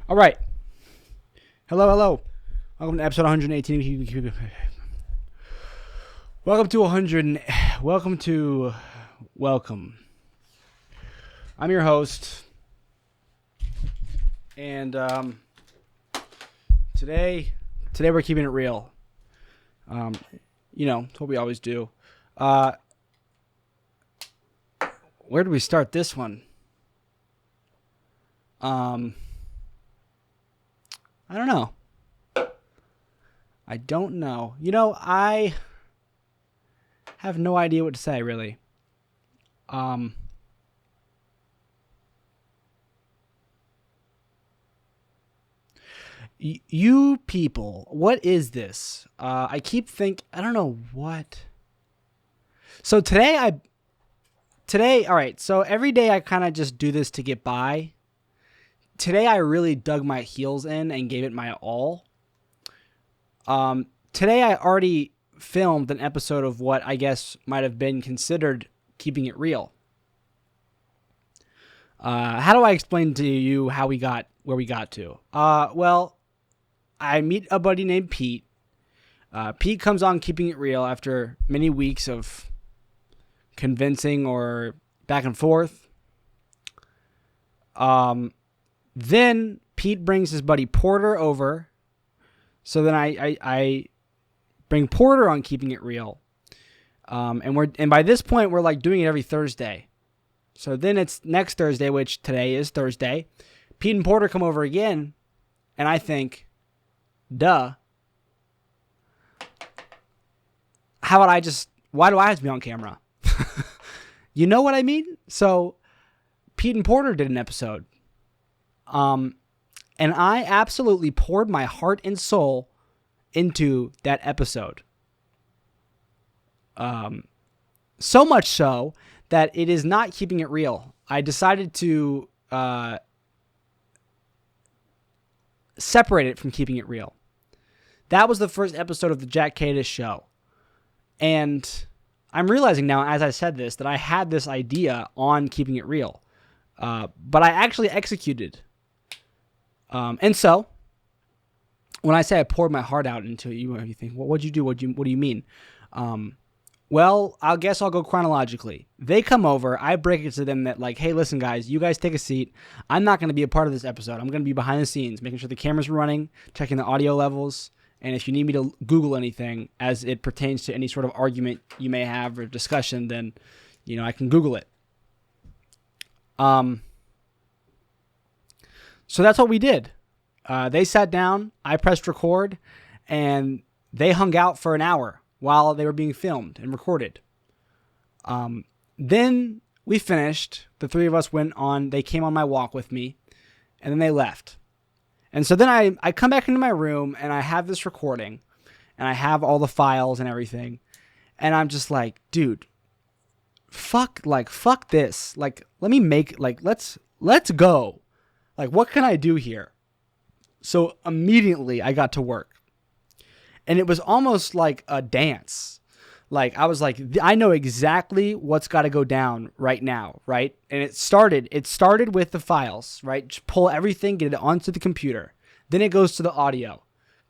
All right. Hello, hello. Welcome to episode 118. Welcome. I'm your host. And today we're keeping it real. It's what we always do. Where do we start this one? I don't know. I don't know. I have no idea what to say, really. You people, what is this? I don't know what. So today, all right, so every day I kind of just do this to get by. Today I really dug my heels in and gave it my all. Today I already filmed an episode of what I guess might have been considered keeping it real. How do I explain to you how we got where we got to? Well, I meet a buddy named Pete. Pete comes on Keeping It Real after many weeks of convincing or back and forth. Then Pete brings his buddy Porter over. So then I bring Porter on Keeping It Real. And by this point we're like doing it every Thursday. So then it's next Thursday, which today is Thursday. Pete and Porter come over again, and I think, duh. Why do I have to be on camera? You know what I mean? So Pete and Porter did an episode. And I absolutely poured my heart and soul into that episode. So much so that it is not keeping it real. I decided to separate it from keeping it real. That was the first episode of the Kadis show. And I'm realizing now, as I said this, that I had this idea on keeping it real. But I actually executed. And so, when I say I poured my heart out into it, you think, well, what'd you do? What do you mean? Well, I guess I'll go chronologically. They come over. I break it to them that, like, hey, listen, guys, you guys take a seat. I'm not going to be a part of this episode. I'm going to be behind the scenes, making sure the camera's running, checking the audio levels. And if you need me to Google anything as it pertains to any sort of argument you may have or discussion, then, I can Google it. So that's what we did. They sat down, I pressed record, and they hung out for an hour while they were being filmed and recorded. Then we finished. The three of us they came on my walk with me, and then they left. And so then I come back into my room, and I have this recording, and I have all the files and everything, and I'm just like, dude, fuck this. Like, let's go. Like, what can I do here? So immediately I got to work. And it was almost like a dance. Like, I was like, I know exactly what's got to go down right now, right? And it started with the files, right? Just pull everything, get it onto the computer. Then it goes to the audio.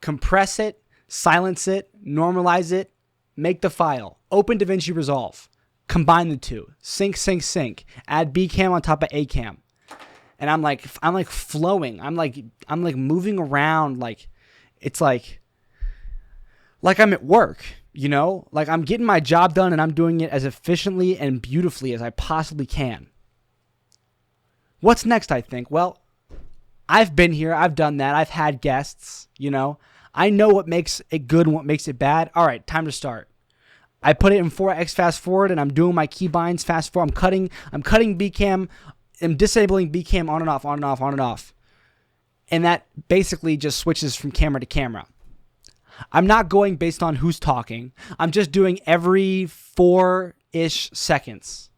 Compress it, silence it, normalize it, make the file. Open DaVinci Resolve. Combine the two. Sync. Add Bcam on top of Acam. And I'm like flowing. I'm like moving around. Like, it's like I'm at work, like I'm getting my job done and I'm doing it as efficiently and beautifully as I possibly can. What's next? I think, well, I've been here. I've done that. I've had guests, I know what makes it good and what makes it bad. All right, time to start. I put it in 4x fast forward and I'm doing my keybinds fast forward. I'm cutting Bcam. I'm disabling Bcam on and off. And that basically just switches from camera to camera. I'm not going based on who's talking. I'm just doing every 4-ish seconds.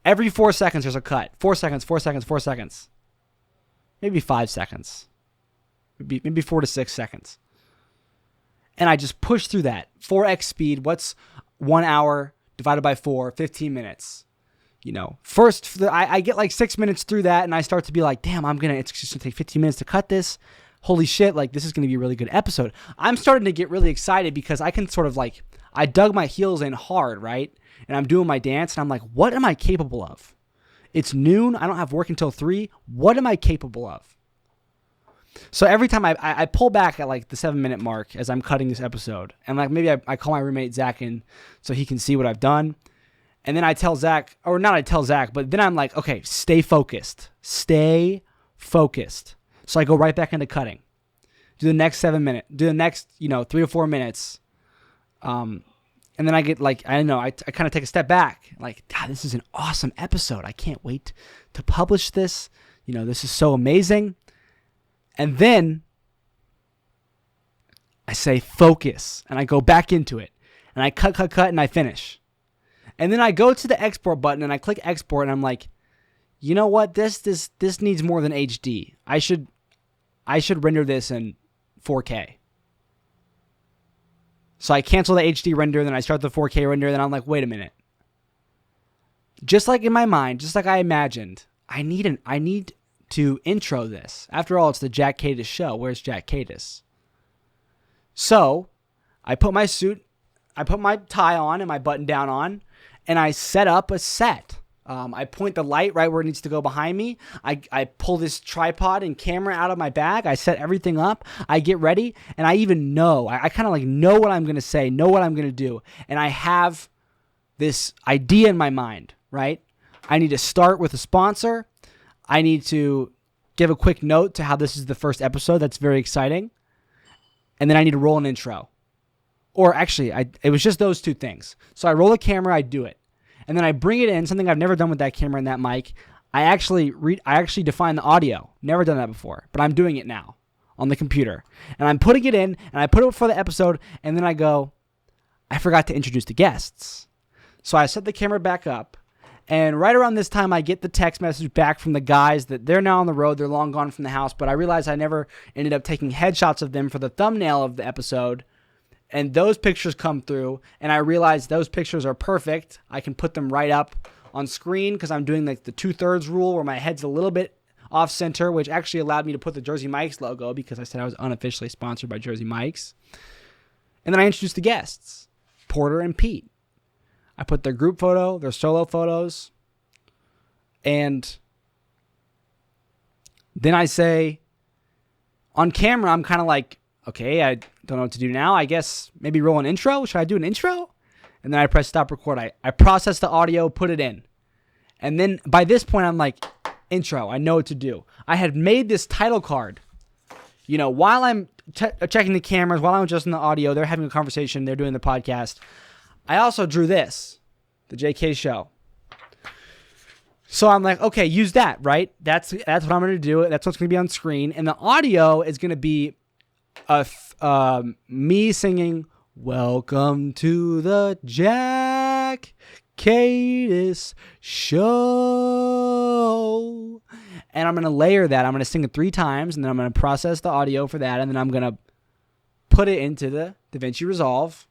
Every 4 seconds there's a cut. 4 seconds. Maybe 5 seconds. Maybe 4 to 6 seconds. And I just push through that. 4x speed. What's 1 hour divided by 4? 15 minutes. First, I get like 6 minutes through that, and I start to be like, damn, it's just going to take 15 minutes to cut this. Holy shit, like, this is going to be a really good episode. I'm starting to get really excited because I can sort of like, I dug my heels in hard, right? And I'm doing my dance, and I'm like, what am I capable of? It's noon. I don't have work until 3. What am I capable of? So every time I pull back at like the 7-minute mark as I'm cutting this episode, and like maybe I call my roommate Zach in so he can see what I've done. And then I tell Zach, or not I tell Zach, but then I'm like, okay, stay focused. Stay focused. So I go right back into cutting. Do the next 7 minutes. Do the next, 3 to 4 minutes. And then I get like, I don't know, I kind of take a step back. Like, God, this is an awesome episode. I can't wait to publish this. This is so amazing. And then I say focus, and I go back into it. And I cut, and I finish. And then I go to the export button, and I click export, and I'm like, you know what? This needs more than HD. I should render this in 4K. So I cancel the HD render, then I start the 4K render, then I'm like, wait a minute. Just like in my mind, just like I imagined, I need to intro this. After all, it's the Jack Kadis show. Where's Jack Kadis? So I put my suit, I put my tie on and my button down on, and I set up a set. I point the light right where it needs to go behind me. I pull this tripod and camera out of my bag. I set everything up. I get ready, and I even know. I kind of like know what I'm going to say, know what I'm going to do. And I have this idea in my mind, right? I need to start with a sponsor. I need to give a quick note to how this is the first episode. That's very exciting. And then I need to roll an intro. Or actually, it was just those two things. So I roll the camera, I do it. And then I bring it in, something I've never done with that camera and that mic. I actually define the audio. Never done that before, but I'm doing it now on the computer. And I'm putting it in, and I put it for the episode, and then I go, I forgot to introduce the guests. So I set the camera back up, and right around this time, I get the text message back from the guys that they're now on the road. They're long gone from the house, but I realized I never ended up taking headshots of them for the thumbnail of the episode. And those pictures come through, and I realize those pictures are perfect. I can put them right up on screen because I'm doing like the 2/3 rule where my head's a little bit off center, which actually allowed me to put the Jersey Mike's logo because I said I was unofficially sponsored by Jersey Mike's. And then I introduced the guests, Porter and Pete. I put their group photo, their solo photos, and then I say, on camera, I'm kind of like, okay, I don't know what to do now. I guess maybe roll an intro. Should I do an intro? And then I press stop record. I process the audio, put it in. And then by this point, I'm like, intro. I know what to do. I had made this title card. While I'm checking the cameras, while I'm adjusting the audio, they're having a conversation, they're doing the podcast. I also drew this, the JK show. So I'm like, okay, use that, right? That's what I'm going to do. That's what's going to be on screen. And the audio is going to be me singing, "Welcome to the Jack Kadis show." And I'm going to layer that. I'm going to sing it 3 times, and then I'm going to process the audio for that, and then I'm going to put it into the DaVinci Resolve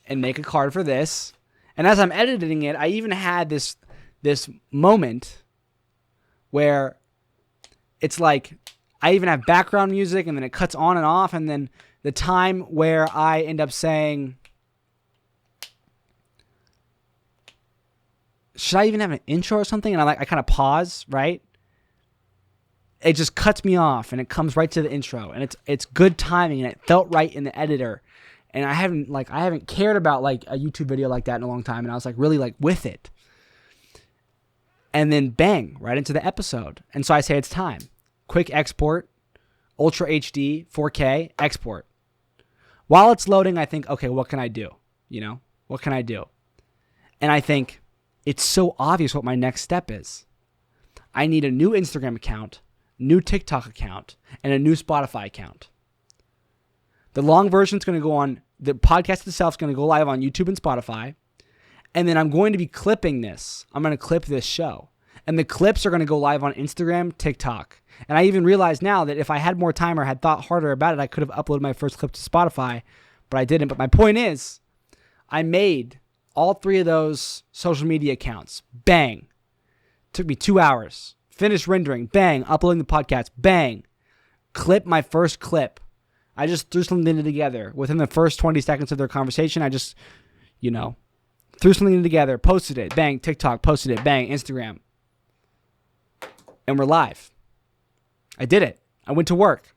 and make a card for this. And as I'm editing it, I even had this moment where it's like I even have background music, and then it cuts on and off, and then the time where I end up saying, should I even have an intro or something? And I kind of pause, right? It just cuts me off, and it comes right to the intro, and it's good timing, and it felt right in the editor. And I haven't cared about like a YouTube video like that in a long time, and I was like really like with it. And then bang, right into the episode. And so I say it's time. Quick export, Ultra HD, 4K, export. While it's loading, I think, okay, what can I do? What can I do? And I think it's so obvious what my next step is. I need a new Instagram account, new TikTok account, and a new Spotify account. The long version is going to go on, the podcast itself is going to go live on YouTube and Spotify. And then I'm going to be clipping this. I'm going to clip this show. And the clips are going to go live on Instagram, TikTok. And I even realize now that if I had more time or had thought harder about it, I could have uploaded my first clip to Spotify, but I didn't. But my point is, I made all 3 of those social media accounts. Bang. Took me 2 hours. Finished rendering. Bang. Uploading the podcast. Bang. Clip my first clip. I just threw something together. Within the first 20 seconds of their conversation, I just, threw something together, posted it. Bang. TikTok, posted it. Bang. Instagram. And we're live. I did it. I went to work.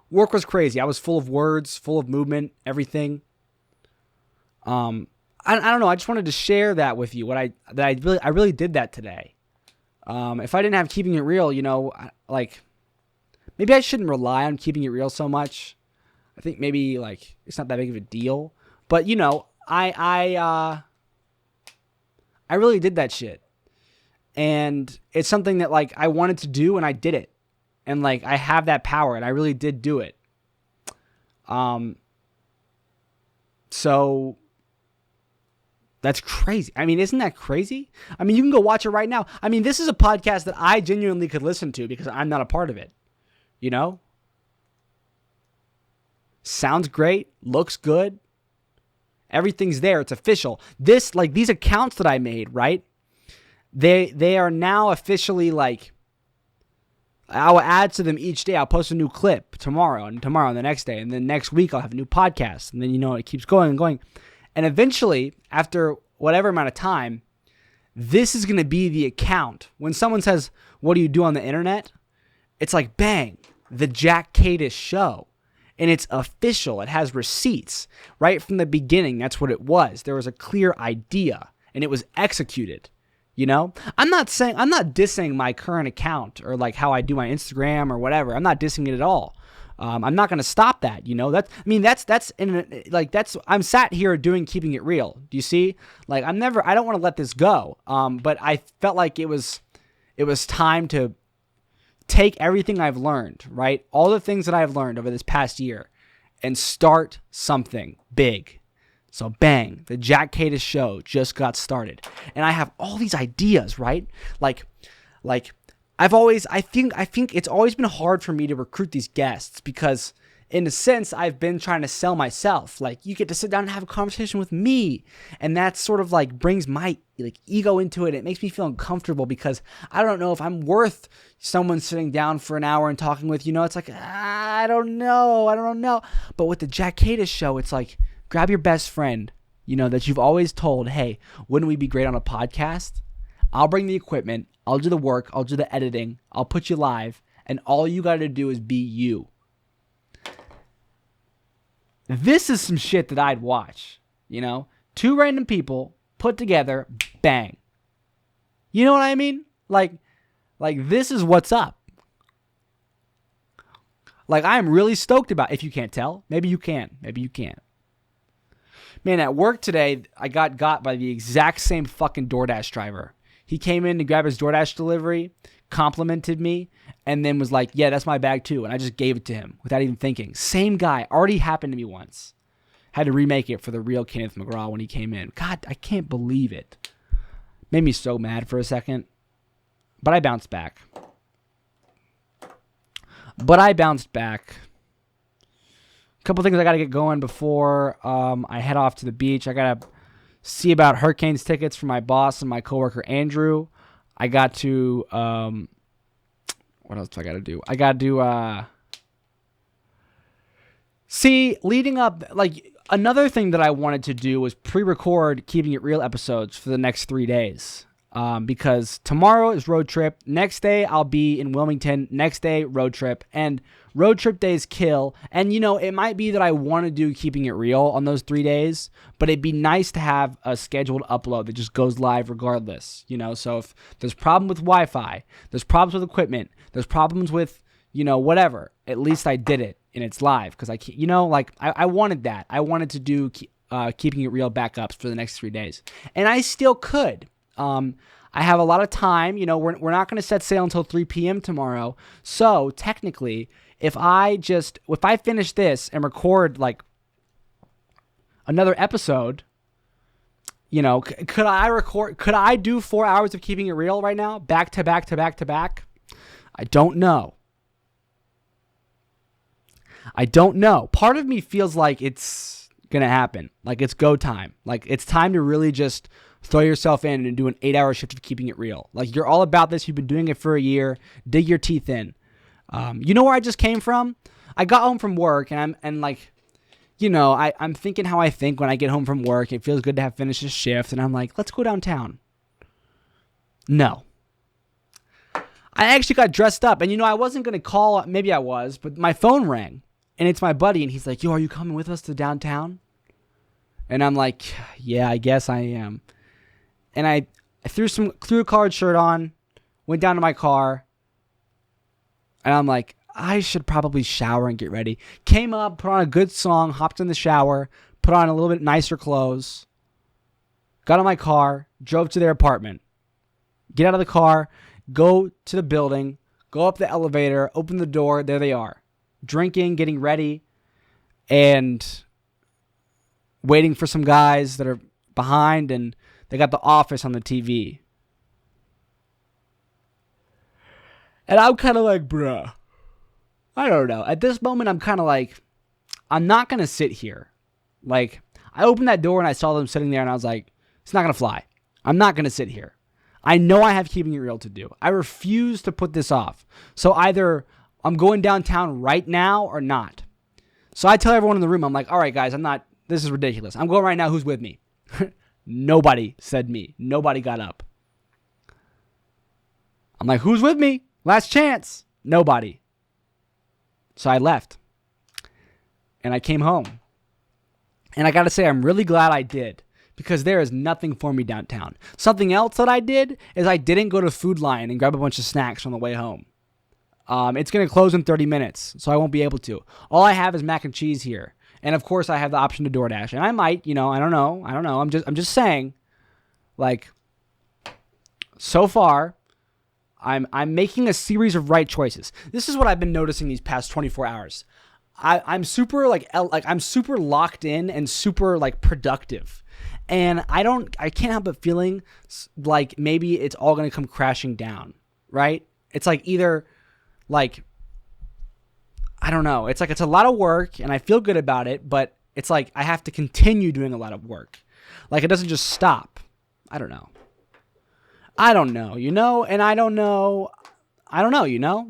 Work was crazy. I was full of words, full of movement, everything. I don't know. I just wanted to share that with you. I really did that today. If I didn't have keeping it real, maybe I shouldn't rely on keeping it real so much. I think maybe it's not that big of a deal. But I really did that shit, and it's something that I wanted to do, and I did it, and I have that power, and I really did do it. So. That's crazy. I mean, isn't that crazy? I mean, you can go watch it right now. I mean, this is a podcast that I genuinely could listen to because I'm not a part of it. Sounds great. Looks good. Everything's there. It's official. These accounts that I made, right? They are now officially I'll add to them each day. I'll post a new clip tomorrow and the next day. And then next week I'll have a new podcast. And then, it keeps going and going. And eventually, after whatever amount of time, this is going to be the account. When someone says, what do you do on the internet? It's bang, the jackkadis show. And it's official. It has receipts. Right from the beginning, that's what it was. There was a clear idea, and it was executed. I'm not dissing my current account or how I do my Instagram or whatever. I'm not dissing it at all. I'm not going to stop that, I'm sat here doing keeping it real. Do you see? I don't want to let this go. But I felt like it was time to take everything I've learned, right? All the things that I've learned over this past year and start something big. So bang, the jackkadis show just got started. And I have all these ideas, right? I think it's always been hard for me to recruit these guests because in a sense, I've been trying to sell myself. You get to sit down and have a conversation with me. And that sort of brings my ego into it. It makes me feel uncomfortable because I don't know if I'm worth someone sitting down for an hour and talking with, it's I don't know. But with the jackkadis show, it's grab your best friend, that you've always told, hey, wouldn't we be great on a podcast? I'll bring the equipment. I'll do the work. I'll do the editing. I'll put you live. And all you got to do is be you. This is some shit that I'd watch. 2 random people put together. Bang. You know what I mean? This is what's up. I'm really stoked about, if you can't tell. Maybe you can. Maybe you can't. Man, at work today, I got by the exact same fucking DoorDash driver. He came in to grab his DoorDash delivery, complimented me, and then was like, yeah, that's my bag too. And I just gave it to him without even thinking. Same guy. Already happened to me once. Had to remake it for the real Kenneth McGraw when he came in. God, I can't believe it. Made me so mad for a second. But I bounced back. A couple things I got to get going before I head off to the beach. I got to see about Hurricanes tickets for my boss and my coworker Andrew. I got to what else do I got to do? I got to see, leading up, another thing that I wanted to do was pre-record Keeping It Real episodes for the next 3 days. Because tomorrow is road trip. Next day, I'll be in Wilmington. Next day, road trip. And road trip days kill. And, it might be that I want to do Keeping It Real on those 3 days, but it'd be nice to have a scheduled upload that just goes live regardless. So if there's problem with Wi-Fi, there's problems with equipment, there's problems with, whatever, at least I did it and it's live. Because I wanted that. I wanted to do Keeping It Real backups for the next 3 days. And I still could. I have a lot of time. We're not going to set sail until 3 p.m. tomorrow. So technically, if I finish this and record another episode, could I do 4 hours of Keeping It Real right now? Back to back to back to back? I don't know. Part of me feels like it's going to happen. Like, it's go time. Like, it's time to really just throw yourself in and do an 8-hour shift of keeping it real. Like, you're all about this. You've been doing it for a year. Dig your teeth in. You know where I just came from? I got home from work, and I'm thinking how I think when I get home from work. It feels good to have finished a shift, and I'm like, let's go downtown. No. I actually got dressed up, and I wasn't going to call. Maybe I was, but my phone rang, and it's my buddy, and he's like, yo, are you coming with us to downtown? And I'm like, yeah, I guess I am. And I threw a collared shirt on, went down to my car, and I'm like, I should probably shower and get ready. Came up, put on a good song, hopped in the shower, put on a little bit nicer clothes, got in my car, drove to their apartment. Get out of the car, go to the building, go up the elevator, open the door, there they are. Drinking, getting ready, and waiting for some guys that are behind, and they got The Office on the TV. And I'm kind of like, bruh, I don't know. At this moment, I'm kind of like, I'm not going to sit here. Like, I opened that door and I saw them sitting there and I was like, it's not going to fly. I'm not going to sit here. I know I have keeping it real to do. I refuse to put this off. So either I'm going downtown right now or not. So I tell everyone in the room, I'm like, all right, guys, this is ridiculous. I'm going right now. Who's with me? Nobody said me. Nobody got up. I'm like, who's with me? Last chance. Nobody. So I left. And I came home. And I got to say, I'm really glad I did. Because there is nothing for me downtown. Something else that I did is I didn't go to Food Lion and grab a bunch of snacks on the way home. It's going to close in 30 minutes, so I won't be able to. All I have is mac and cheese here. And of course, I have the option to DoorDash. And I might, I don't know. I'm just saying, like, so far, I'm making a series of right choices. This is what I've been noticing these past 24 hours. I'm super I'm super locked in and super productive. And I can't help but feeling like maybe it's all going to come crashing down, right? It's like either I don't know. It's like it's a lot of work and I feel good about it, but it's like I have to continue doing a lot of work. Like it doesn't just stop. I don't know, and I don't know,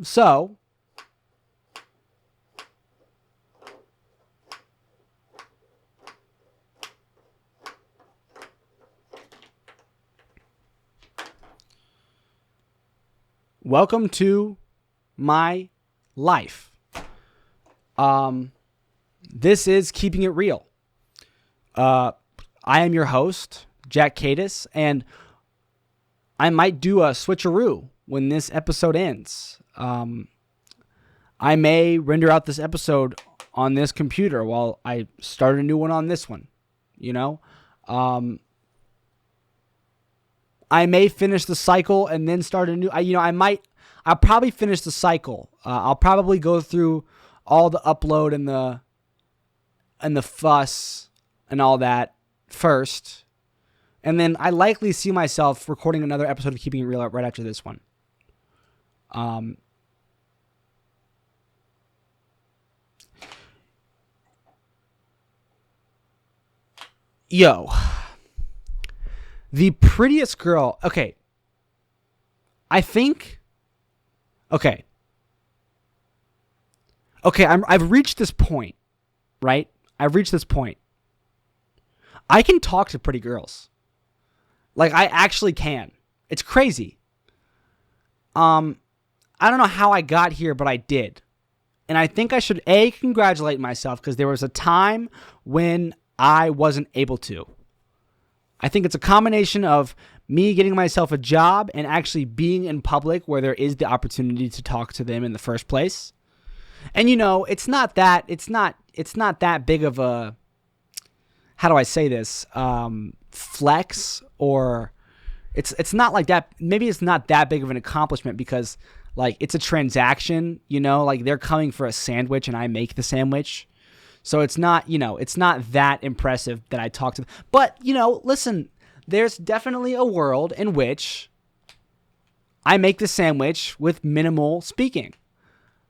so welcome to my life. This is Keeping It Real. I am your host, JackKadis, and I might do a switcheroo when this episode ends. I may render out this episode on this computer while I start a new one on this one, I may finish the cycle and then start a new. I'll probably finish the cycle. I'll probably go through all the upload and the fuss and all that first, and then I likely see myself recording another episode of Keeping It Real right after this one. Yo. The prettiest girl. Okay. Okay. I've reached this point, right? I've reached this point. I can talk to pretty girls. Like, I actually can. It's crazy. I don't know how I got here, but I did. And I think I should, congratulate myself because there was a time when I wasn't able to. I think it's a combination of me getting myself a job and actually being in public where there is the opportunity to talk to them in the first place. And it's not that big of a, how do I say this, flex, or it's not like that. Maybe it's not that big of an accomplishment because it's a transaction, they're coming for a sandwich and I make the sandwich. So it's not that impressive that I talk to them. But, listen, there's definitely a world in which I make the sandwich with minimal speaking.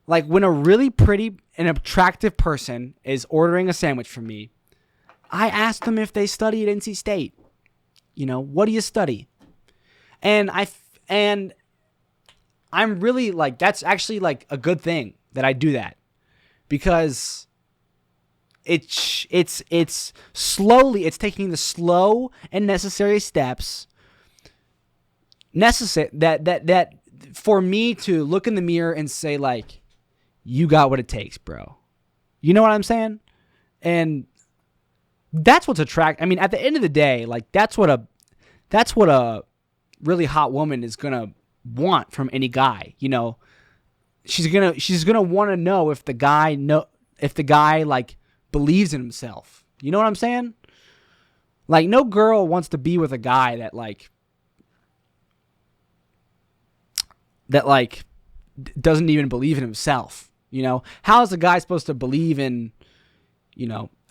Like when a really pretty and attractive person is ordering a sandwich from me, I asked them if they study at NC State. What do you study? And I'm really like, that's actually like a good thing that I do that, because it's taking the slow and necessary steps that for me to look in the mirror and say, like, you got what it takes, bro. You know what I'm saying? And that's what's I mean, at the end of the day, like, that's what a really hot woman is gonna want from any guy. She's gonna want to know if the guy like believes in himself. You know what I'm saying? Like, no girl wants to be with a guy that doesn't even believe in himself. How is a guy supposed to believe in, I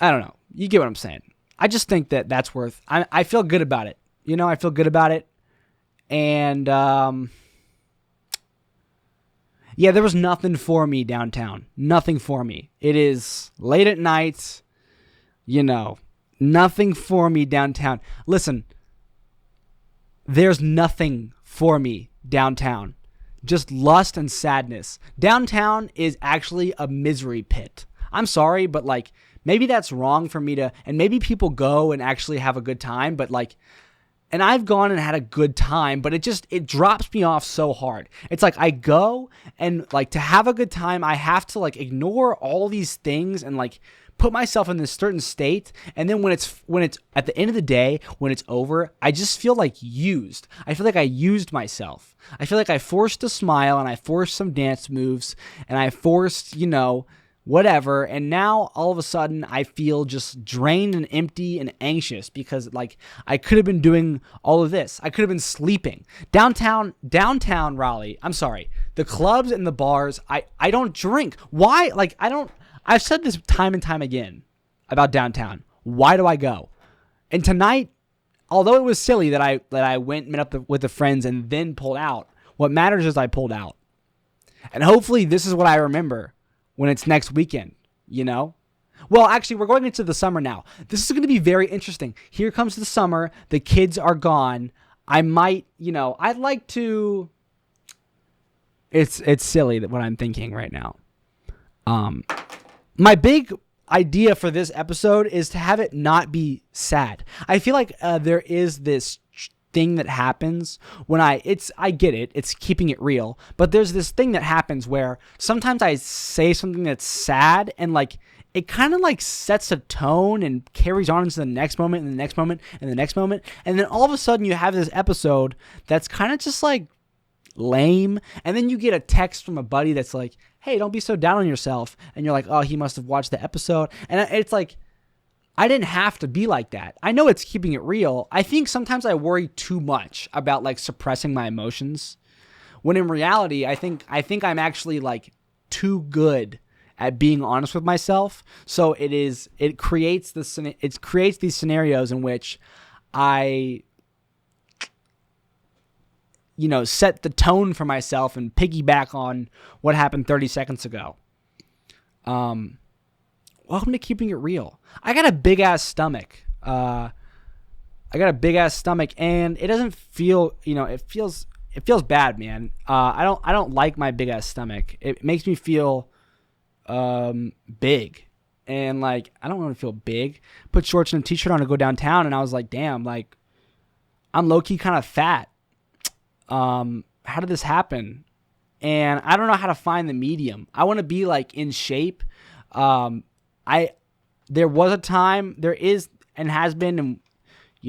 don't know. You get what I'm saying? I just think that's worth, I feel good about it. I feel good about it. And, yeah, there was nothing for me downtown. Nothing for me. It is late at night, nothing for me downtown. Listen, there's nothing for me downtown. Just lust and sadness. Downtown is actually a misery pit. I'm sorry, but like, maybe that's wrong for me to, and maybe people go and actually have a good time, but like, and I've gone and had a good time, but it drops me off so hard. It's like, I go and like, to have a good time, I have to like ignore all these things and like put myself in this certain state. And then when it's at the end of the day, when it's over, I just feel like used. I feel like I used myself. I feel like I forced a smile and I forced some dance moves and I forced, whatever. And now all of a sudden I feel just drained and empty and anxious because like I could have been doing all of this. I could have been sleeping. Downtown Raleigh. I'm sorry. The clubs and the bars, I don't drink. Why? Like, I've said this time and time again about downtown. Why do I go? And tonight, although it was silly that I went and met up with the friends and then pulled out, what matters is I pulled out. And hopefully this is what I remember when it's next weekend, Well, actually, we're going into the summer now. This is going to be very interesting. Here comes the summer. The kids are gone. I might, I'd like to... It's silly that what I'm thinking right now. My big idea for this episode is to have it not be sad. I feel like there is this thing that happens when I get it, it's keeping it real, but there's this thing that happens where sometimes I say something that's sad and like it kind of like sets a tone and carries on into the next moment and the next moment and the next moment, and then all of a sudden you have this episode that's kind of just like lame, and then you get a text from a buddy that's like, hey, don't be so down on yourself, and you're like, oh, he must have watched the episode, and it's like, I didn't have to be like that. I know it's keeping it real. I think sometimes I worry too much about like suppressing my emotions, when in reality, I think I'm actually like too good at being honest with myself. So it creates these scenarios in which I, set the tone for myself and piggyback on what happened 30 seconds ago. Welcome to keeping it real. I got a big ass stomach. And it doesn't feel, it feels bad, man. I don't like my big ass stomach. It makes me feel big, and like I don't want to feel big. Put shorts and a t-shirt on to go downtown, and I was like, damn, like I'm low key kind of fat. How did this happen? And I don't know how to find the medium. I want to be like in shape. There was a time, there is and has been, and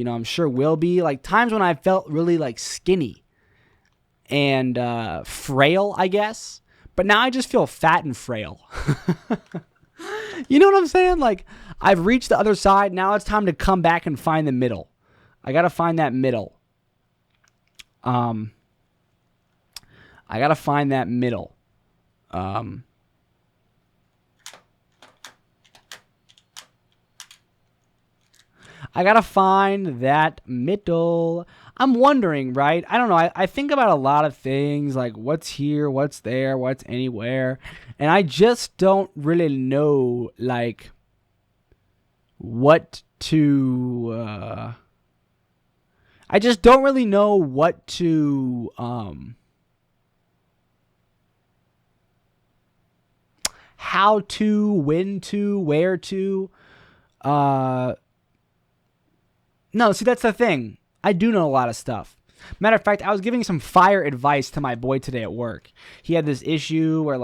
I'm sure will be, like times when I felt really like skinny and frail, I guess. But now I just feel fat and frail. You know what I'm saying? Like I've reached the other side. Now it's time to come back and find the middle. I got to find that middle. I got to find that middle. I got to find that middle. I'm wondering, right? I don't know. I think about a lot of things, like what's here, what's there, what's anywhere. And I just don't really know, like, what to I just don't really know what to how to, when to, where to. No, see, that's the thing. I do know a lot of stuff. Matter of fact, I was giving some fire advice to my boy today at work. He had this issue where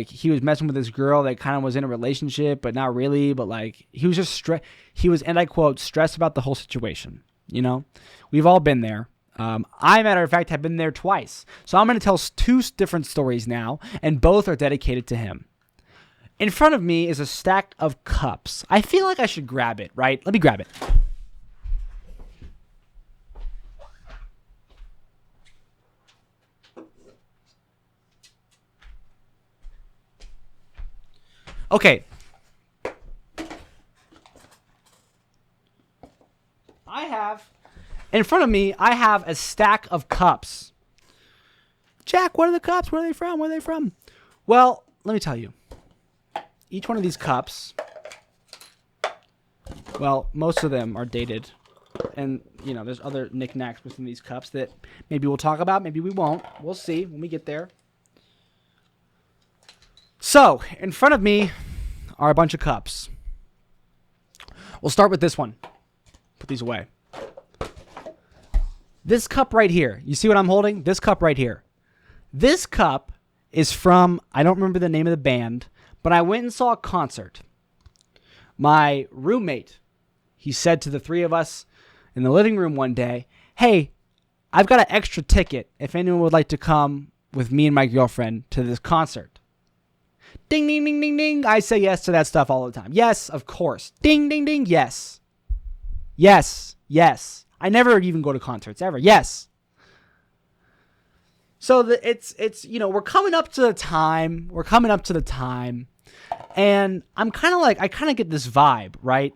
he was messing with this girl that kind of was in a relationship, but not really. But like he was just he was, and I quote, stressed about the whole situation. You know, we've all been there. I, matter of fact, have been there twice. So I'm going to tell two different stories now, and both are dedicated to him. In front of me is a stack of cups. I feel like I should grab it, right? Let me grab it. Okay. In front of me, I have a stack of cups. Jack, what are the cups? Where are they from? Where are they from? Well, let me tell you. Each one of these cups, well, most of them are dated. And, you know, there's other knickknacks within these cups that maybe we'll talk about, maybe we won't. We'll see when we get there. So, in front of me are a bunch of cups. We'll start with this one. Put these away. This cup right here. You see what I'm holding? This cup right here. This cup is from, I don't remember the name of the band, but I went and saw a concert. My roommate, he said to the three of us in the living room one day, hey, I've got an extra ticket if anyone would like to come with me and my girlfriend to this concert. Ding, ding, ding, ding, ding. I say yes to that stuff all the time. Yes, of course. Ding, ding, ding. Yes. Yes. Yes. I never even go to concerts ever. Yes. So it's you know, we're coming up to the time. And I'm kind of like, I kind of get this vibe, right?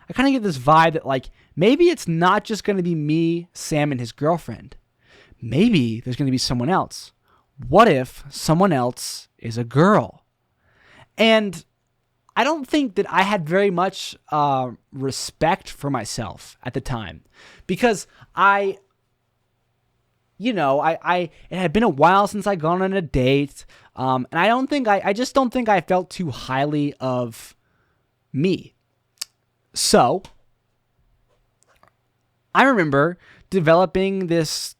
I kind of get this vibe that like, maybe it's not just going to be me, Sam, and his girlfriend. Maybe there's going to be someone else. What if someone else is a girl? And I don't think that I had very much respect for myself at the time, because it had been a while since I'd gone on a date, and I just don't think I felt too highly of me. So I remember developing this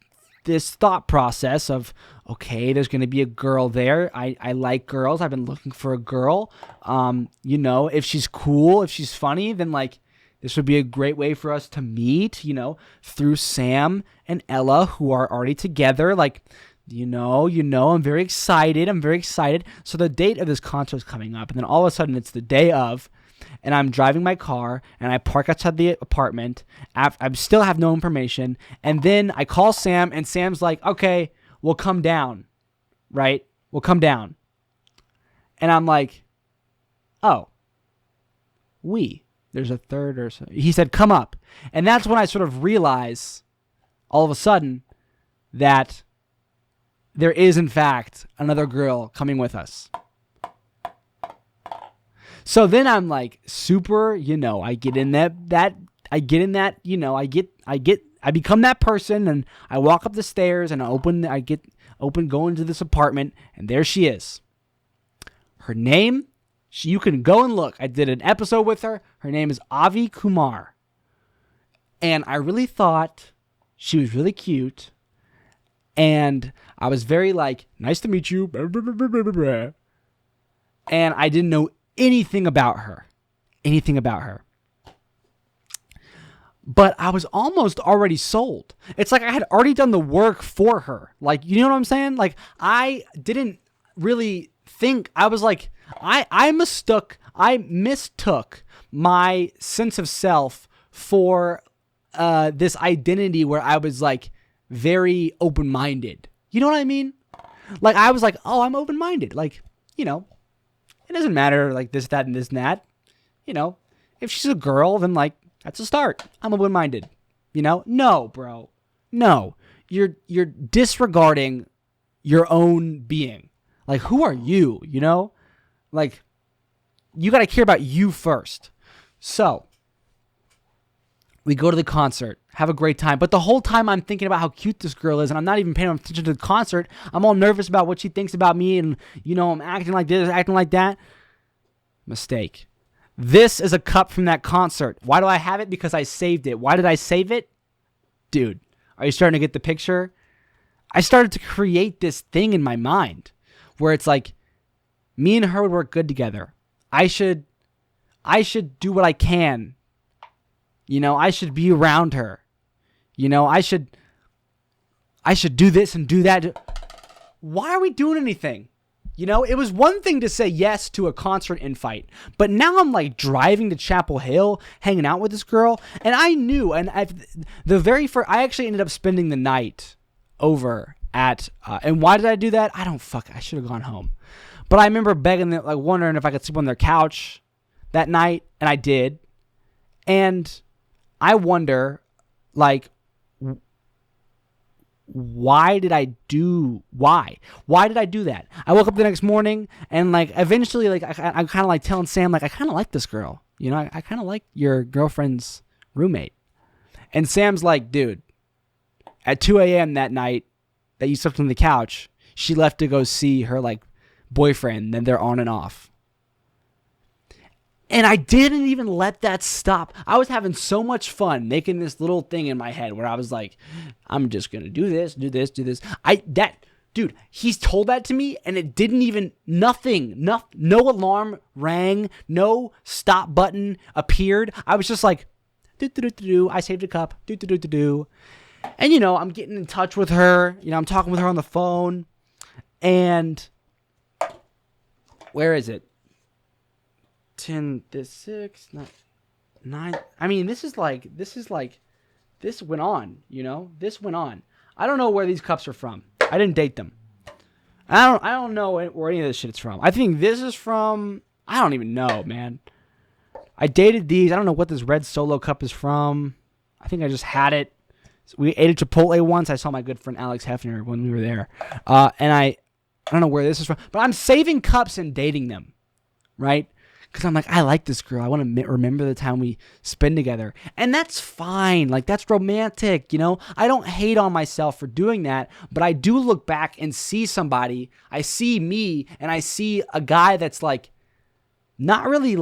thought process of, okay, there's going to be a girl there. I like girls. I've been looking for a girl. If she's cool, if she's funny, then like this would be a great way for us to meet, through Sam and Ella, who are already together. Like, I'm very excited. So the date of this concert is coming up, and then all of a sudden it's the day of, and I'm driving my car, and I park outside the apartment. I still have no information, and then I call Sam, and Sam's like, okay, we'll come down, right? We'll come down. And I'm like, oh, there's a third or so. He said, come up. And that's when I sort of realize all of a sudden that there is, in fact, another girl coming with us. So then I'm like super, I become that person, and I walk up the stairs and go into this apartment, and there she is. Her name, you can go and look. I did an episode with her. Her name is Avi Kumar. And I really thought she was really cute. And I was very like, nice to meet you. And I didn't know anything about her. But I was almost already sold. It's like I had already done the work for her. Like, you know what I'm saying? Like, I didn't really think. I was like, I mistook my sense of self for this identity where I was like very open-minded. You know what I mean? Like, I was like, oh, I'm open-minded. Like, it doesn't matter like this, that, and this and that. If she's a girl, then like, that's a start. I'm open-minded. No, bro. No. You're disregarding your own being. Like, who are you, Like, you got to care about you first. So, We go to the concert, have a great time. But the whole time I'm thinking about how cute this girl is, and I'm not even paying attention to the concert. I'm all nervous about what she thinks about me, and, I'm acting like this, acting like that. Mistake. This is a cup from that concert. Why do I have it? Because I saved it. Why did I save it? Dude, are you starting to get the picture? I started to create this thing in my mind where it's like, me and her would work good together. I should do what I can. I should be around her. I should do this and do that. Why are we doing anything? It was one thing to say yes to a concert invite, but now I'm like driving to Chapel Hill, hanging out with this girl, and I knew, and I actually ended up spending the night over at, and why did I do that? I should have gone home. But I remember begging them, like wondering if I could sleep on their couch that night, and I did. And I wonder, like, why did I do that? I woke up the next morning and like eventually like I'm kind of like telling Sam like I kind of like this girl, I kind of like your girlfriend's roommate. And Sam's like, dude, at 2 a.m. that night that you slept on the couch, she left to go see her like boyfriend, then they're on and off. And I didn't even let that stop. I was having so much fun making this little thing in my head where I was like, I'm just going to do this. Dude, he's told that to me and it didn't even, no alarm rang, no stop button appeared. I was just like, I saved a cup, And, I'm getting in touch with her. I'm talking with her on the phone. And where is it? 10, 6, 9. I mean, this went on, this went on. I don't know where these cups are from. I didn't date them. I don't know where any of this shit's from. I think this is from, I don't even know, man. I dated these. I don't know what this red Solo cup is from. I think I just had it. We ate at Chipotle once. I saw my good friend Alex Hefner when we were there. And I don't know where this is from, but I'm saving cups and dating them, right? Because I'm like, I like this girl. I want to remember the time we spend together. And that's fine. Like, that's romantic, I don't hate on myself for doing that. But I do look back and see somebody. I see me and I see a guy that's like, not really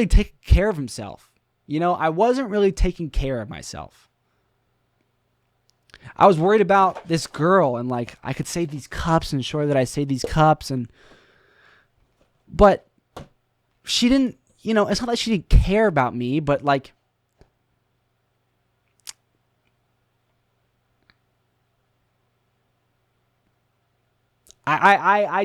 taking care of himself. I wasn't really taking care of myself. I was worried about this girl and like, I could save these cups and ensure that I save these cups. But she didn't, it's not like she didn't care about me, but like, I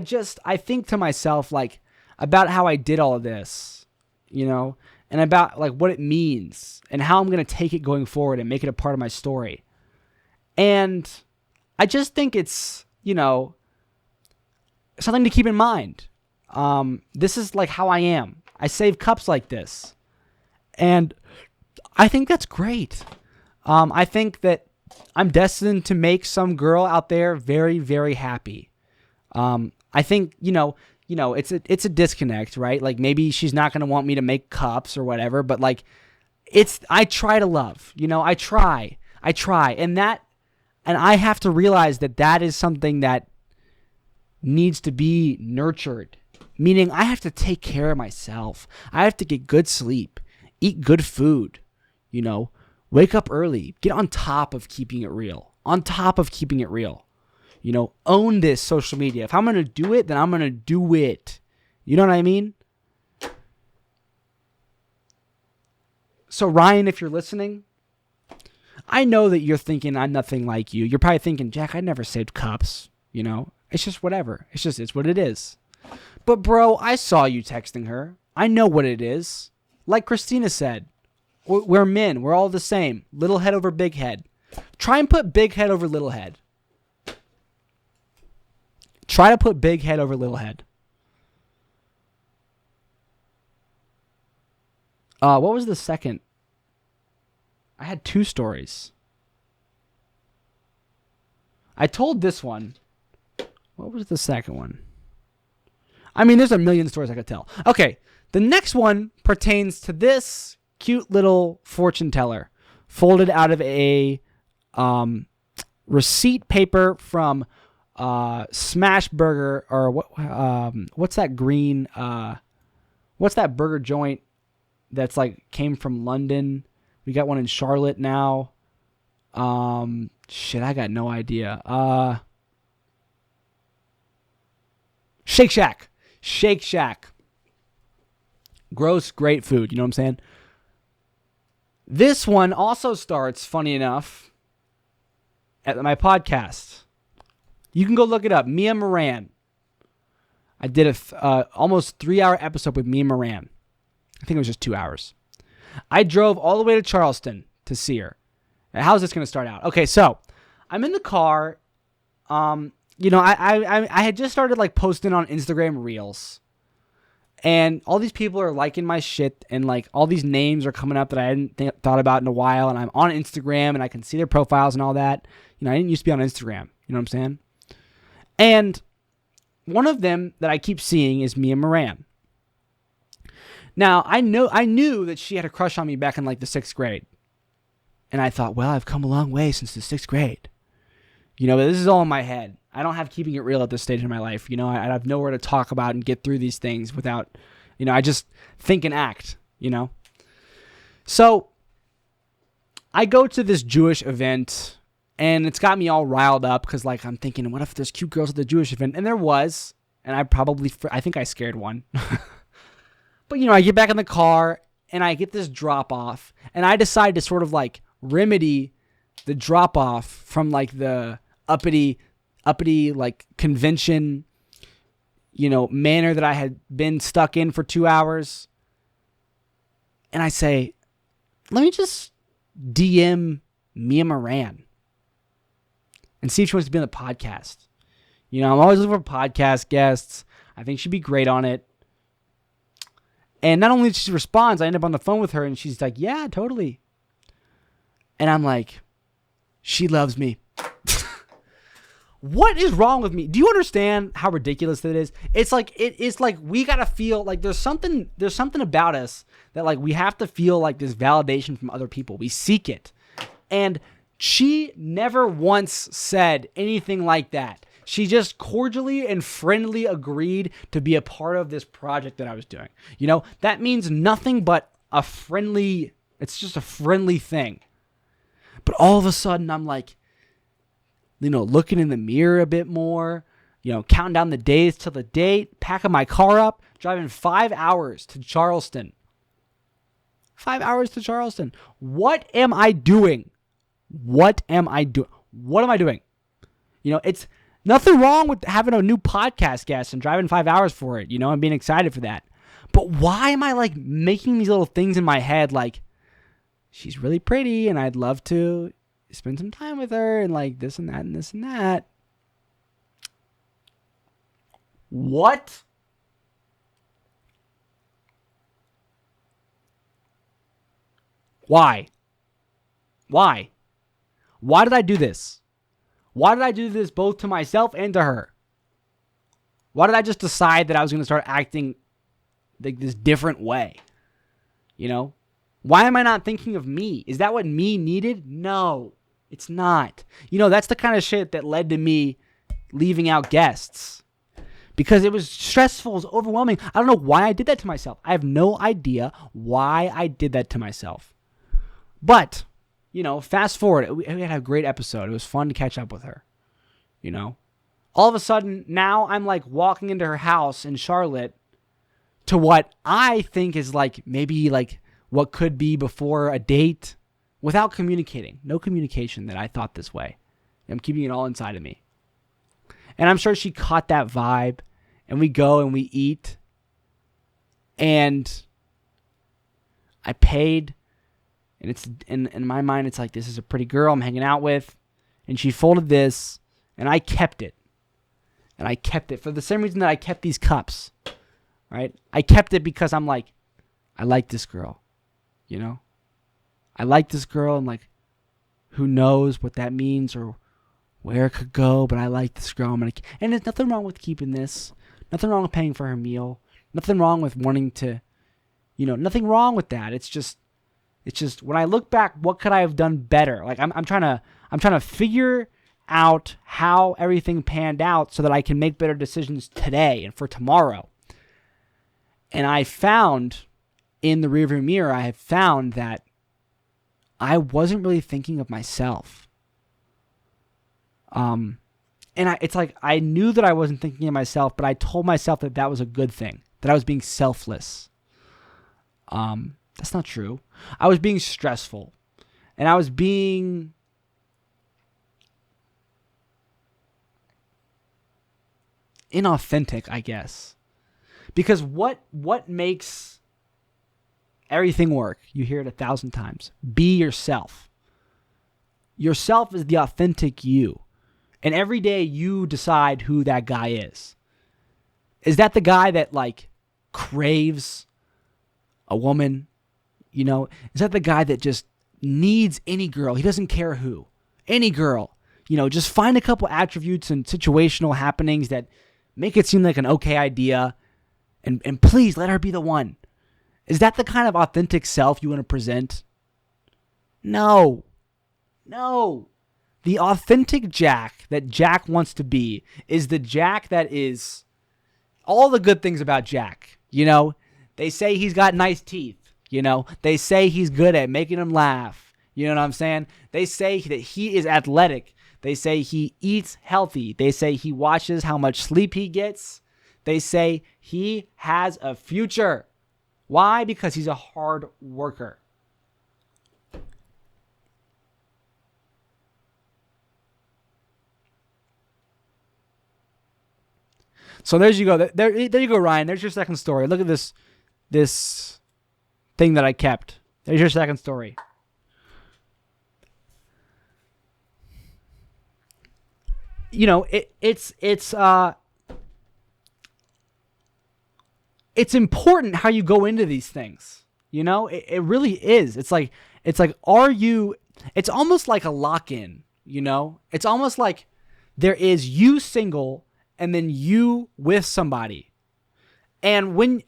think to myself, like, about how I did all of this, and about like what it means and how I'm going to take it going forward and make it a part of my story. And I just think it's, something to keep in mind. This is like how I am. I save cups like this. And I think that's great. I think that I'm destined to make some girl out there very, very happy. I think, it's a disconnect, right? Like maybe she's not going to want me to make cups or whatever, but like I try to love, I try. And I have to realize that is something that needs to be nurtured. Meaning I have to take care of myself. I have to get good sleep, eat good food, wake up early, get on top of keeping it real. Own this social media. If I'm going to do it, then I'm going to do it. You know what I mean? So Ryan, if you're listening, I know that you're thinking I'm nothing like you. You're probably thinking, Jack, I never saved cups. It's just whatever. It's what it is. But bro, I saw you texting her. I know what it is. Like Christina said, we're men. We're all the same. Little head over big head. Try and put big head over little head. Try to put big head over little head. What was the second? I had 2 stories. I told this one. What was the second one? I mean, there's a million stories I could tell. Okay, the next one pertains to this cute little fortune teller folded out of a receipt paper from Smash Burger, or what's that green what's that burger joint that's like came from London? We got one in Charlotte now. Shit, I got no idea. Shake Shack. Shake Shack. Gross, great food. You know what I'm saying? This one also starts, funny enough, at my podcast. You can go look it up. Mia Moran. I did a almost 3-hour episode with Mia Moran. I think it was just 2 hours. I drove all the way to Charleston to see her. And how's this going to start out? Okay, so I'm in the car. I had just started like posting on Instagram Reels. And all these people are liking my shit, and like all these names are coming up that I hadn't thought about in a while, and I'm on Instagram and I can see their profiles and all that. I didn't used to be on Instagram. You know what I'm saying? And one of them that I keep seeing is Mia Moran. Now, I knew that she had a crush on me back in like the 6th grade. And I thought, well, I've come a long way since the 6th grade. But this is all in my head. I don't have keeping it real at this stage in my life. I have nowhere to talk about and get through these things without, I just think and act, So I go to this Jewish event, and it's got me all riled up because, like, I'm thinking, what if there's cute girls at the Jewish event? And there was, and I think I scared one. But, I get back in the car, and I get this drop-off, and I decide to sort of, like, remedy the drop-off from, like, the uppity like convention, manner that I had been stuck in for 2 hours. And I say, let me just DM Mia Moran and see if she wants to be on the podcast. I'm always looking for podcast guests. I think she'd be great on it. And not only did she respond, I end up on the phone with her, and she's like, yeah, totally. And I'm like, she loves me. What is wrong with me? Do you understand how ridiculous that is? It's like we gotta feel like there's something about us that like we have to feel like this validation from other people. We seek it. And she never once said anything like that. She just cordially and friendly agreed to be a part of this project that I was doing. That means nothing but it's just a friendly thing. But all of a sudden I'm like, looking in the mirror a bit more, counting down the days till the date, packing my car up, driving 5 hours to Charleston. 5 hours to Charleston. What am I doing? What am I doing? It's nothing wrong with having a new podcast guest and driving 5 hours for it, and being excited for that. But why am I like making these little things in my head like, she's really pretty and I'd love to spend some time with her and like this and that and this and that. What? Why? Why did I do this? Why did I do this both to myself and to her? Why did I just decide that I was going to start acting like this different way? Why am I not thinking of me? Is that what me needed? No, it's not. That's the kind of shit that led to me leaving out guests. Because it was stressful, it was overwhelming. I don't know why I did that to myself. I have no idea why I did that to myself. But, fast forward. We had a great episode. It was fun to catch up with her. All of a sudden, now I'm like walking into her house in Charlotte to what I think is like maybe like what could be before a date without communicating. No communication that I thought this way. I'm keeping it all inside of me. And I'm sure she caught that vibe. And we go and we eat. And I paid. And it's in my mind, it's like, this is a pretty girl I'm hanging out with. And she folded this. And I kept it. And I kept it for the same reason that I kept these cups. Right? I kept it because I'm like, I like this girl. I like this girl, and like, who knows what that means or where it could go, but I like this girl. And there's nothing wrong with keeping this. Nothing wrong with paying for her meal. Nothing wrong with wanting to, nothing wrong with that. It's just, It's just when I look back, what could I have done better? Like I'm trying to figure out how everything panned out so that I can make better decisions today and for tomorrow. And I found in the rearview mirror, I have found that I wasn't really thinking of myself. It's like I knew that I wasn't thinking of myself, but I told myself that that was a good thing, that I was being selfless. That's not true. I was being stressful, and I was being inauthentic, I guess. Because what makes everything work? You hear it 1,000 times. Be yourself. Yourself is the authentic you. And every day you decide who that guy is. Is that the guy that like craves a woman? You know, is that the guy that just needs any girl? He doesn't care who. Any girl. You know, just find a couple attributes and situational happenings that make it seem like an okay idea. And please let her be the one. Is that the kind of authentic self you want to present? No. The authentic Jack that Jack wants to be is the Jack that is all the good things about Jack. You know, they say he's got nice teeth. You know, they say he's good at making them laugh. You know what I'm saying? They say that he is athletic. They say he eats healthy. They say he watches how much sleep he gets. They say he has a future. Why? Because he's a hard worker. So there you go. There you go, Ryan. There's your second story. Look at this thing that I kept. There's your second story. You know, it's important how you go into these things. You know, it really is. It's like, it's almost like a lock-in, you know? It's almost like there is you single and then you with somebody. And when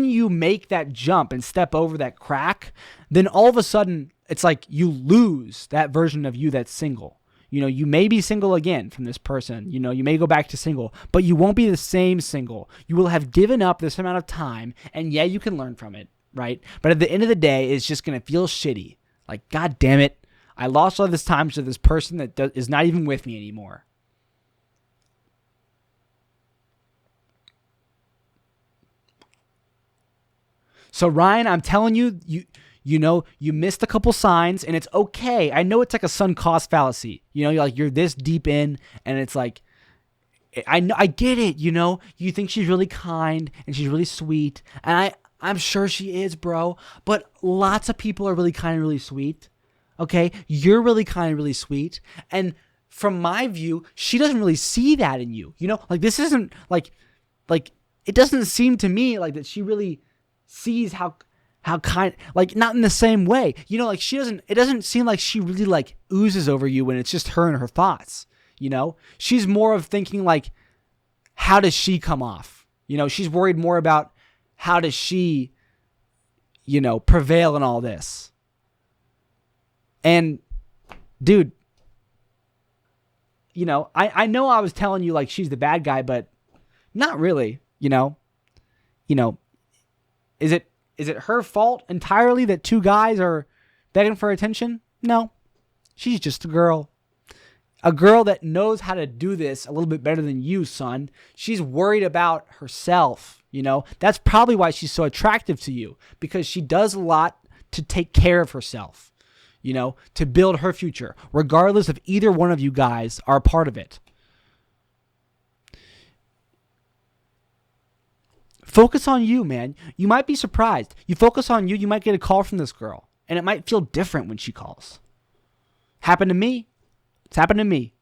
you make that jump and step over that crack, then all of a sudden it's like you lose that version of you that's single. You know, you may be single again from this person. You know, you may go back to single, but you won't be the same single. You will have given up this amount of time, and yeah, you can learn from it, right? But at the end of the day, it's just going to feel shitty. Like, God damn it, I lost all this time to this person that is not even with me anymore. So, Ryan, I'm telling you, you know, you missed a couple signs, and it's okay. I know it's like a sunk cost fallacy. You know, you're this deep in, and it's like, I get it. You know, you think she's really kind and she's really sweet, and I'm sure she is, bro. But lots of people are really kind and really sweet. Okay, you're really kind and really sweet, and from my view, she doesn't really see that in you. You know, like this isn't like it doesn't seem to me like that she really sees how kind, like not in the same way, you know, like it doesn't seem like she really like oozes over you when it's just her and her thoughts, you know, she's more of thinking like, how does she come off? You know, she's worried more about how does she, you know, prevail in all this. And dude, you know, I know I was telling you like she's the bad guy, but not really, you know, is it her fault entirely that two guys are begging for attention? No. She's just a girl. A girl that knows how to do this a little bit better than you, son. She's worried about herself, you know? That's probably why she's so attractive to you, because she does a lot to take care of herself, you know, to build her future, regardless if either one of you guys are a part of it. Focus on you, man. You might be surprised. You focus on you, you might get a call from this girl, and it might feel different when she calls. Happened to me. It's happened to me.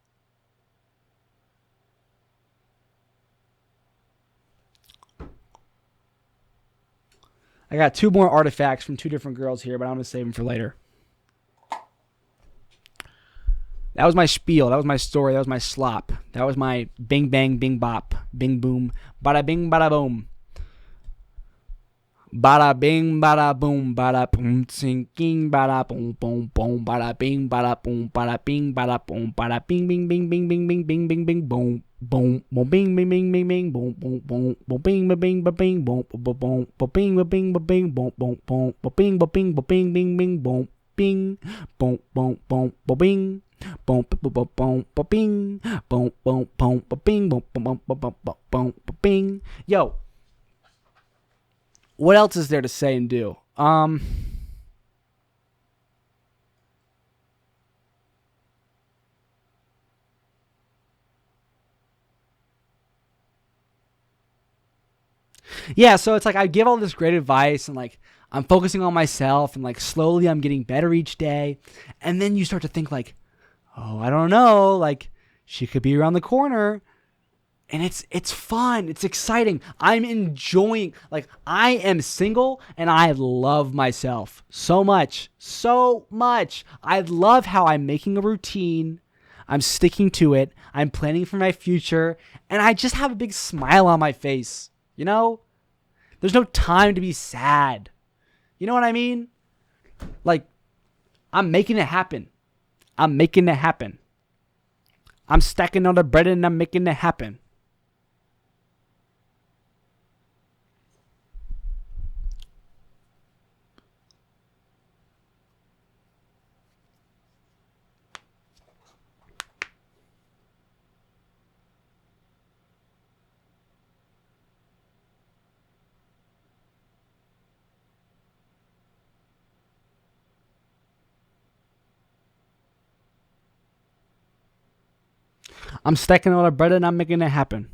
I got two more artifacts from two different girls here, but I'm going to save them for later. That was my spiel. That was my story. That was my slop. That was my bing bang, bing bop, bing boom, bada bing, bada boom. Bada bing, bada boom, bada boom, sinking, bada boom, boom, boom, bada bing, bada boom, bada bing, bada boom, bada bing, bing, bing, bing, bing, bing, bing, bing, bing, boom, boom, boom, bing, bing, bing, bing, bing, boom, boom, boom, boom, bing, bing, bing, bing, boom, boom, boom, boom, bing, bing, bing, boom, boom, boom, bing, bing, bing, bing, bing, boom, bing, boom, boom, boom, bing. Boom, boom, boom, boom, bing, boom, boom, boom, bing, boom, boom, boom, boom, bing. Yo, what else is there to say and do? Yeah, so it's like I give all this great advice and like I'm focusing on myself and like slowly I'm getting better each day. And then you start to think like, oh, I don't know, like she could be around the corner. And it's fun. It's exciting. I'm enjoying, like I am single and I love myself so much. So much. I love how I'm making a routine. I'm sticking to it. I'm planning for my future. And I just have a big smile on my face. You know? There's no time to be sad. You know what I mean? Like, I'm making it happen. I'm making it happen. I'm stacking on the bread and I'm making it happen. I'm stacking all the bread and I'm making it happen.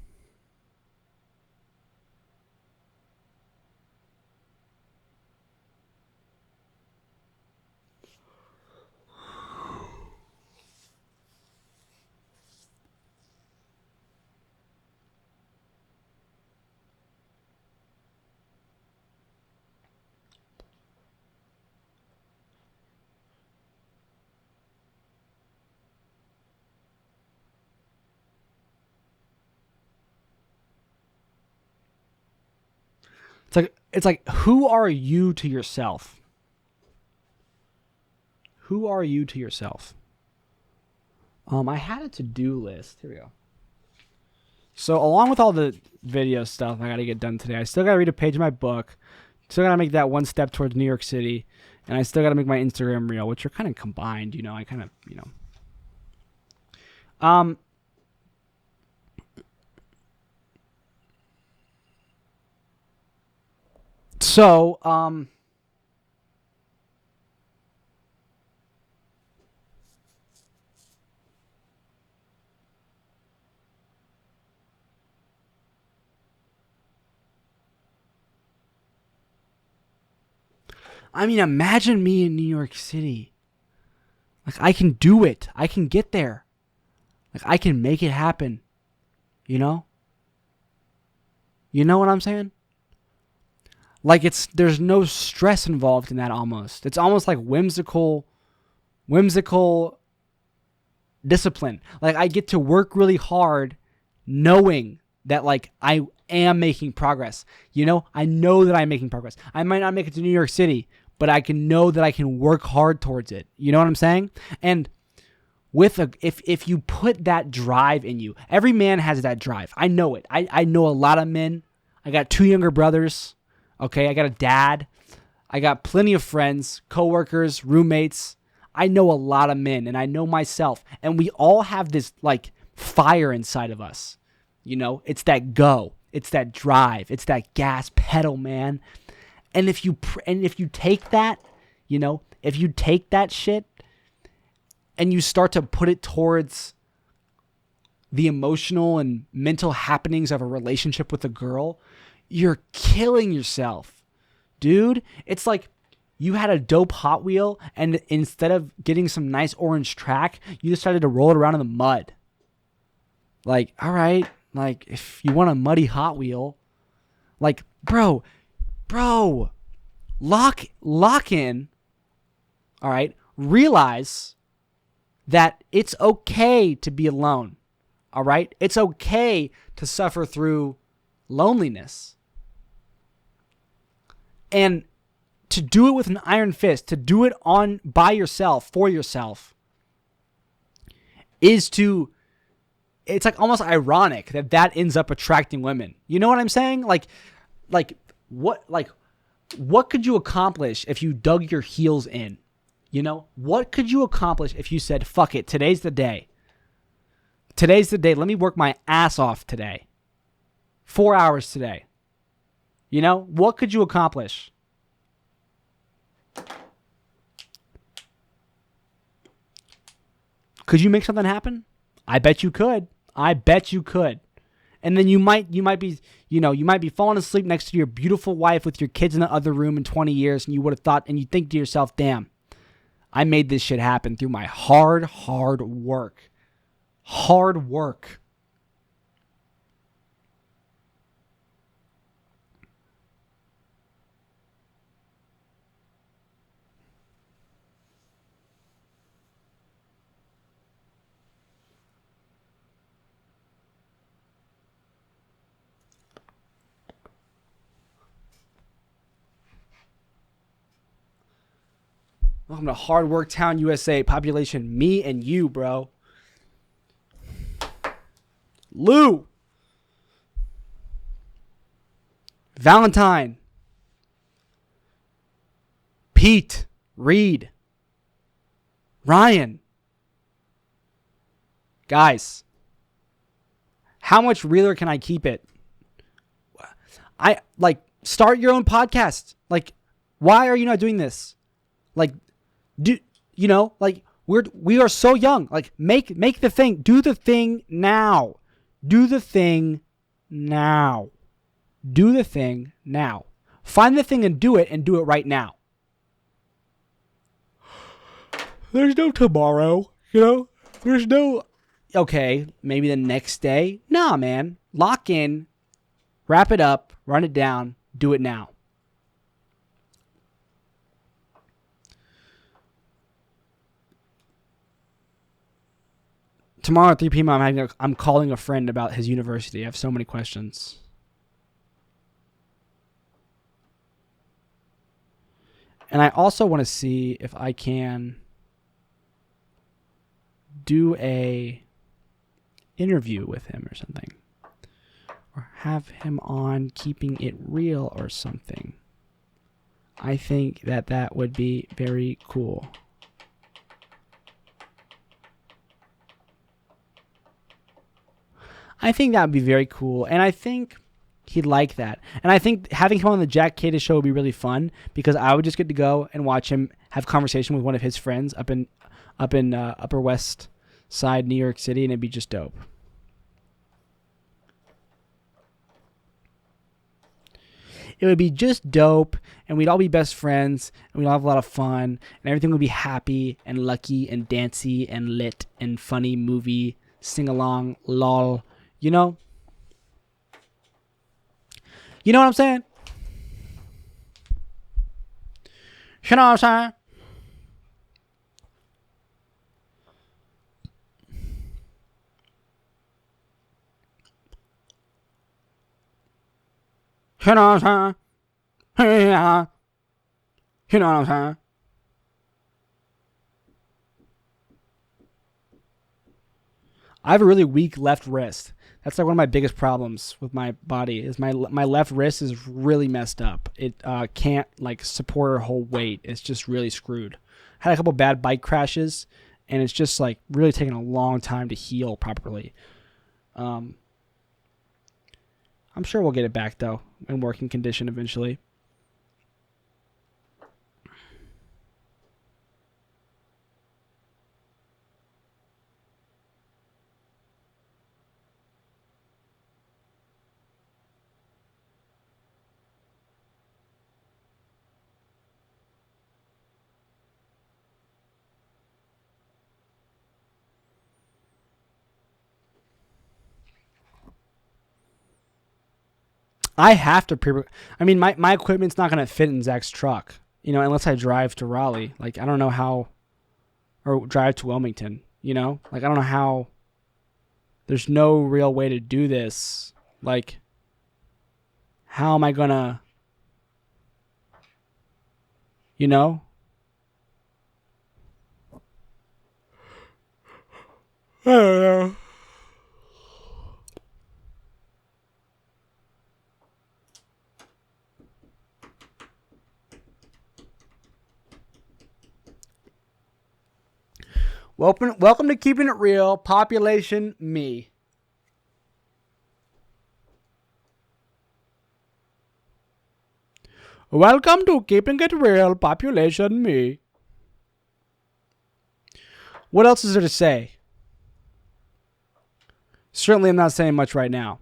It's like who are you to yourself? Who are you to yourself? I had a to-do list. Here we go. So along with all the video stuff I got to get done today, I still got to read a page of my book. Still got to make that one step towards New York City, and I still got to make my Instagram reel, which are kind of combined. You know, I kind of, you know. So, I mean, imagine me in New York City. Like, I can do it. I can get there. Like, I can make it happen. You know? You know what I'm saying? Like, there's no stress involved in that almost. It's almost like whimsical discipline. Like, I get to work really hard knowing that, like, I am making progress. You know? I know that I'm making progress. I might not make it to New York City, but I can know that I can work hard towards it. You know what I'm saying? And if you put that drive in you, every man has that drive. I know it. I know a lot of men. I got 2 younger brothers. Okay, I got a dad. I got plenty of friends, coworkers, roommates. I know a lot of men, and I know myself. And we all have this like fire inside of us. You know, it's that go, it's that drive, it's that gas pedal, man. And if you take that, you know, if you take that shit and you start to put it towards the emotional and mental happenings of a relationship with a girl, you're killing yourself, dude. It's like you had a dope Hot Wheel, and instead of getting some nice orange track, you decided to roll it around in the mud. Like, all right, like if you want a muddy Hot Wheel, like, bro, lock in. All right, realize that it's okay to be alone. All right, it's okay to suffer through loneliness. And to do it with an iron fist, to do it by yourself, for yourself, it's like almost ironic that ends up attracting women. You know what I'm saying? Like what could you accomplish if you dug your heels in? You know, what could you accomplish if you said, fuck it, today's the day. Today's the day. Let me work my ass off today. 4 hours today. You know, what could you accomplish? Could you make something happen? I bet you could. And then you might be falling asleep next to your beautiful wife with your kids in the other room in 20 years, and you would have thought, and you think to yourself, damn, I made this shit happen through my hard work. Hard work. Welcome to Hard Work Town, USA. Population, me and you, bro. Lou. Valentine. Pete. Reed. Ryan. Guys. How much realer can I keep it? Start your own podcast. Why are you not doing this? We are so young. Make the thing. Do the thing now. Do the thing now. Do the thing now. Find the thing and do it right now. There's no tomorrow, There's no, okay, maybe the next day. Nah, man. Lock in. Wrap it up. Run it down. Do it now. Tomorrow at 3 p.m. I'm calling a friend about his university. I have so many questions. And I also want to see if I can do a interview with him or something. Or have him on Keeping It Real or something. I think that would be very cool. I think that would be very cool, and I think he'd like that. And I think having him on the Jack Kadis show would be really fun because I would just get to go and watch him have conversation with one of his friends up in Upper West Side, New York City, and it'd be just dope. It would be just dope, and we'd all be best friends, and we'd all have a lot of fun, and everything would be happy and lucky and dancy and lit and funny movie, sing-along, lol. You know what I'm saying? You know what I'm saying? You know what I'm saying? Yeah. You know what I'm saying? I have a really weak left wrist. That's one of my biggest problems with my body is my left wrist is really messed up. It can't support or hold weight. It's just really screwed. I had a couple bad bike crashes, and it's just really taking a long time to heal properly. I'm sure we'll get it back though in working condition eventually. I have to my equipment's not going to fit in Zach's truck, unless I drive to Raleigh. I don't know how, or drive to Wilmington, I don't know how. There's no real way to do this. How am I going to You know? I don't know. Welcome to Keeping It Real, Population Me. Welcome to Keeping It Real, Population Me. What else is there to say? Certainly I'm not saying much right now.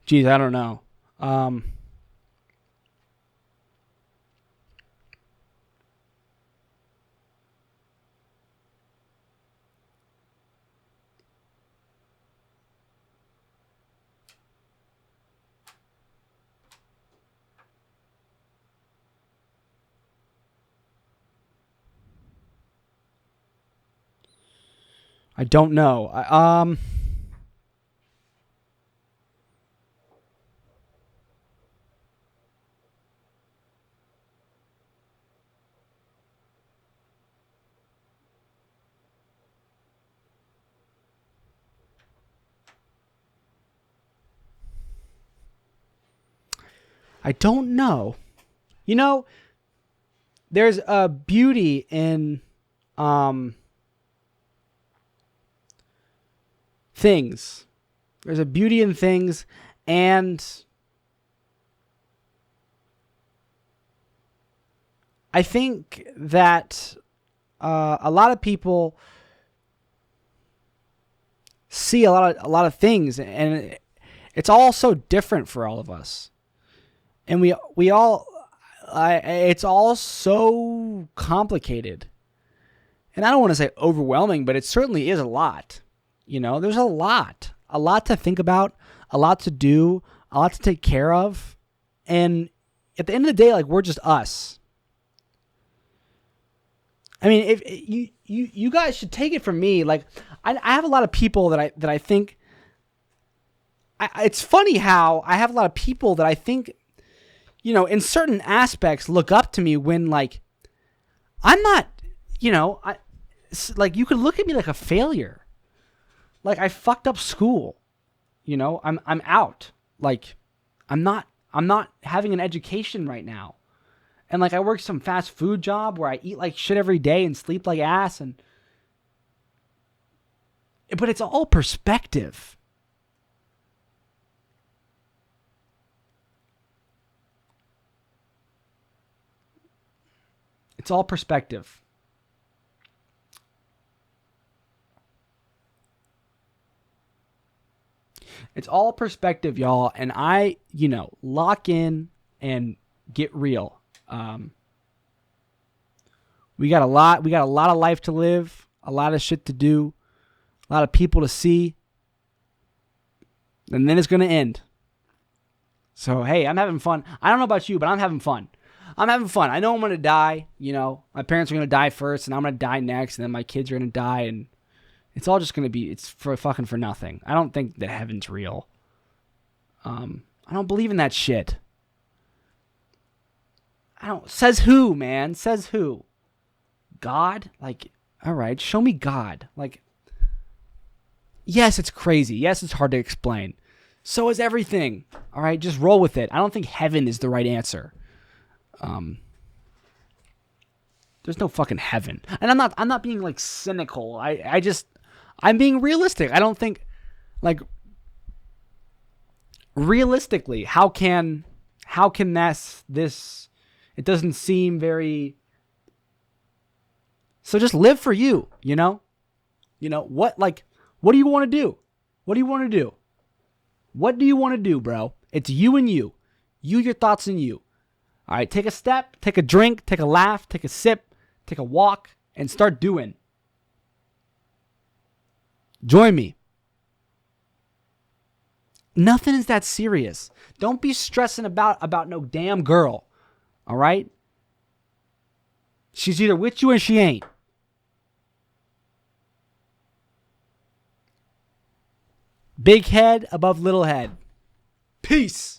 Geez, I don't know. I don't know. I don't know. You know, there's a beauty in things. There's a beauty in things, and I think that a lot of people see a lot of things, and it's all so different for all of us. And we all, it's all so complicated. And I don't want to say overwhelming, but it certainly is a lot. You know, there's a lot to think about, a lot to do, a lot to take care of. And at the end of the day, like, we're just us. I mean, if you guys should take it from me. Like, I have a lot of people that I think, it's funny how I have a lot of people that I think, you know, in certain aspects look up to me when, like, I'm not, you know, like, you could look at me like a failure. Like, I fucked up school. You know, I'm out. Like, I'm not having an education right now. And, like, I work some fast food job where I eat like shit every day and sleep like ass, but it's all perspective. It's all perspective. It's all perspective, y'all. And I, you know, lock in and get real. We got a lot of life to live, a lot of shit to do, a lot of people to see. And then it's going to end. So, hey, I'm having fun. I don't know about you, but I'm having fun. I know I'm going to die. You know, my parents are going to die first, and I'm going to die next, and then my kids are going to die, and it's all just going to be, it's for nothing. I don't think that heaven's real. I don't believe in that shit. Says who, man? Says who? God? Like, all right, show me God. Like, yes, it's crazy. Yes, it's hard to explain. So is everything. All right, just roll with it. I don't think heaven is the right answer. There's no fucking heaven. And I'm not being, like, cynical. I'm being realistic. I don't think, like, realistically, how can this it doesn't seem very, so just live for you, you know? You know, what do you want to do? What do you want to do? What do you want to do, bro? It's you and you. You, your thoughts, and you. All right, take a step, take a drink, take a laugh, take a sip, take a walk, and start doing. Join me. Nothing is that serious. Don't be stressing about no damn girl. All right? She's either with you or she ain't. Big head above little head. Peace.